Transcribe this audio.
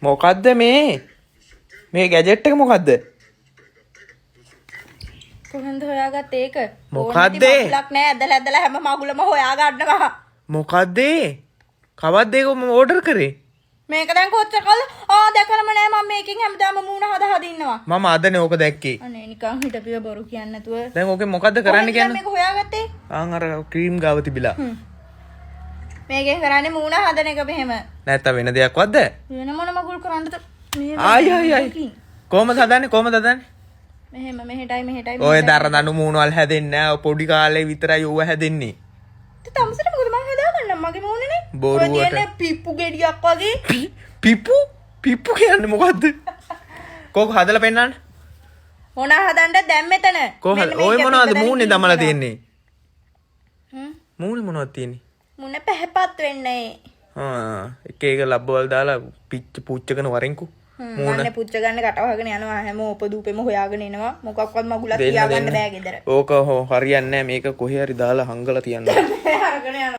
මොකද්ද මේ ගැජට් එක මොකද්ද? කොහෙන්ද හොයාගත්තේ ඒක? මොකද්ද? මගුලක් නෑ ඇදලා හැම මගුලම හොයා ගන්නවා. මොකද්ද? කවද්ද ඒක මම ඕඩර් කරේ? මේක දැන් කොච්චර කල් දැකලම නෑ මම මේකෙන් හැමදාම මූණ හදා ඉන්නවා. මම අදනේ ඕක දැක්කේ. අනේ නිකන් හිටපිය බොරු කියන්නේ නැතුව. දැන් ඕකේ මොකද්ද කරන්න කියන්නේ? මේක හොයාගත්තේ? අර ක්‍රීම් ගාව තිබිලා. මේකෙන් කරන්නේ මූණ හදන එක මෙහෙම. නැත්තම් වෙන දෙයක්වත්ද? වෙන මොන මගුල් කරන්නද? ආයි. කොහමද හදන්නේ? මෙහෙම මෙහෙටයි. ඔය දරදඬු මූණවල් හැදෙන්නේ නෑ. ඔය පොඩි කාලේ විතරයි ඌව හැදෙන්නේ. තමසට මොකද මම හදාගන්නම් මගේ මූණනේ. බොරුවට. ඔය කියන්නේ පිප්පු ගෙඩියක් වගේ. පිප්පු කියන්නේ මොකද්ද? කොහොම හදලා පෙන්නන්න? මොන හදන්න දැන් මෙතන. කොහොමද? ඔය මොනවද මූණේ දමලා තියන්නේ? මූණේ මොනවද තියෙන්නේ? මුණ පැහැපත් වෙන්නේ. එක ලබ්බවල් දාලා පුච්චගෙන වරෙන්කෝ. මන්නේ පුච්ච ගන්න කටවහගෙන යනවා හැම උපදූපෙම හොයාගෙන එනවා. මොකක්වත් මගුලක් තියාගන්න බෑ ගෙදර. ඕක හරියන්නේ නැහැ මේක කොහේ හරි දාලා හංගලා තියන්න. අරගෙන යනවා.